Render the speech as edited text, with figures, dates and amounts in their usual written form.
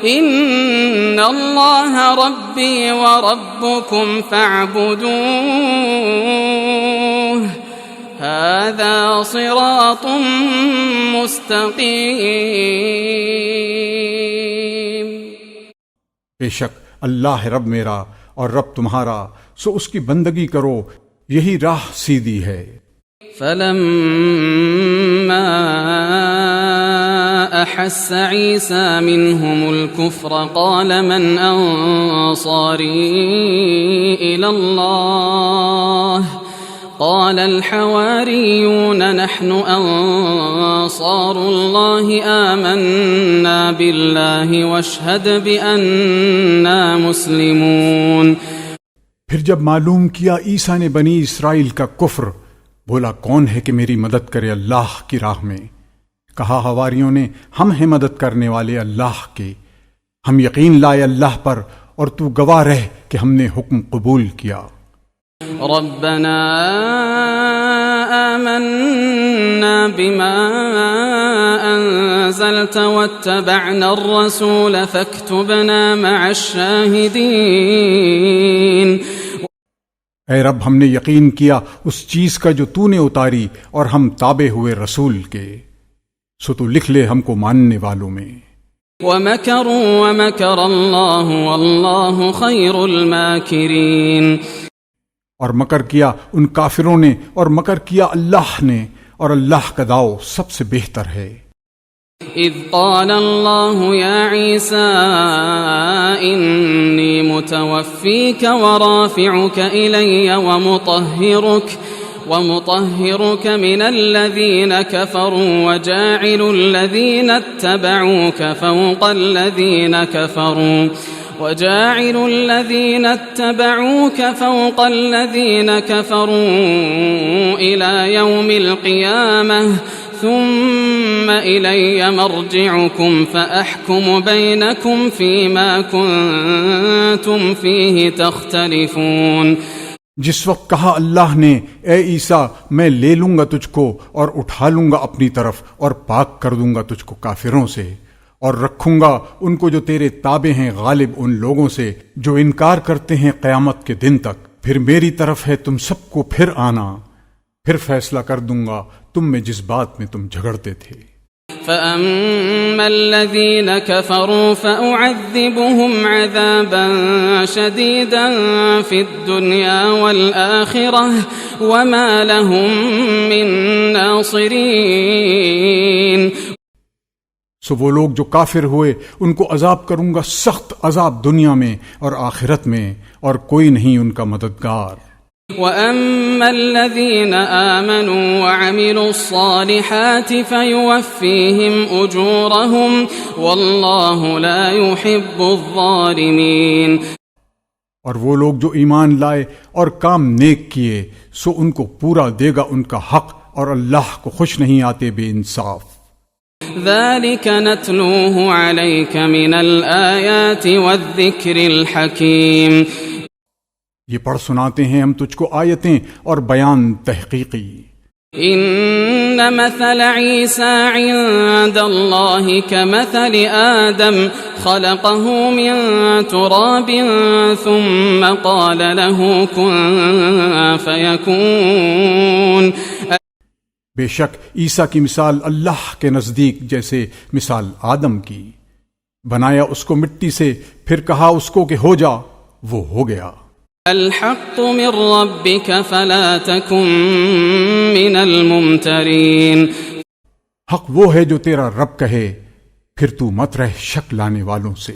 إن الله ربي وربكم فاعبدوه هذا صراط مستقیم۔ بے شک اللہ ہے رب میرا اور رب تمہارا، سو اس کی بندگی کرو، یہی راہ سیدھی ہے۔ فلما أحس عيسى منهم الكفر قال من أنصاري إلى الله قال الحواريون نحن أنصار الله آمنا بالله واشهد بأننا مسلمون۔ پھر جب معلوم کیا عیسیٰ نے بنی اسرائیل کا کفر، بولا کون ہے کہ میری مدد کرے اللہ کی راہ میں؟ کہا حواریوں نے ہم ہیں مدد کرنے والے اللہ کے، ہم یقین لائے اللہ پر اور تو گواہ رہ کہ ہم نے حکم قبول کیا۔ ربنا آمنا بما أنزلت واتبعنا الرسول فاكتبنا مع الشاهدين۔ اے رب ہم نے یقین کیا اس چیز کا جو تو نے اتاری اور ہم تابع ہوئے رسول کے، سو تو لکھ لے ہم کو ماننے والوں میں۔ ومكروا ومكر الله والله خير الماكرين۔ اور مکر کیا ان کافروں نے اور مکر کیا اللہ نے، اور اللہ کا داؤ سب سے بہتر ہے۔ اذ قال الله يا عيسى إني متوفيك ورافعك إلي ومطهرك من الذين كفروا وجاعل الذين اتبعوك فوق الذين كفروا إلى يوم القيامة ثم إلي مرجعكم فأحكم بينكم فيما كنتم فيه تختلفون۔ جس وقت کہا اللہ نے اے عیسیٰ میں لے لوں گا تجھ کو اور اٹھا لوں گا اپنی طرف اور پاک کر دوں گا تجھ کو کافروں سے، اور رکھوں گا ان کو جو تیرے تابع ہیں غالب ان لوگوں سے جو انکار کرتے ہیں قیامت کے دن تک، پھر میری طرف ہے تم سب کو پھر آنا، پھر فیصلہ کر دوں گا تم میں جس بات میں تم جھگڑتے تھے۔ فَأَمَّا الَّذِينَ كَفَرُوا فَأُعَذِّبُهُمْ عَذَابًا شَدِيدًا فِي الدُّنْيَا وَالْآخِرَةِ وَمَا لَهُم مِّن نَّاصِرِينَ۔ سو وہ لوگ جو کافر ہوئے ان کو عذاب کروں گا سخت عذاب دنیا میں اور آخرت میں، اور کوئی نہیں ان کا مددگار۔ وَأَمَّا الَّذِينَ آمَنُوا وَعَمِلُوا الصَّالِحَاتِ فَيُوَفِّيهِمْ أُجُورَهُمْ وَاللَّهُ لَا يُحِبُّ الظَّالِمِينَ۔ اور وہ لوگ جو ایمان لائے اور کام نیک کیے سو ان کو پورا دے گا ان کا حق، اور اللہ کو خوش نہیں آتے بے انصاف۔ ذَلِكَ نَتْلُوهُ عَلَيْكَ مِنَ الْآيَاتِ وَالذِّكْرِ الْحَكِيمِ۔ یہ پڑھ سناتے ہیں ہم تجھ کو آیتیں اور بیان تحقیقی۔ ان مثل عیسیٰ عند اللہ كمثل آدم خلقه من تراب ثم قال له كن فيكون۔ بے شک عیسیٰ کی مثال اللہ کے نزدیک جیسے مثال آدم کی، بنایا اس کو مٹی سے، پھر کہا اس کو کہ ہو جا، وہ ہو گیا۔ الحق من ربك فلا تكن من الممترين۔ حق وہ ہے جو تیرا رب کہے، پھر تو مت رہ شک لانے والوں سے۔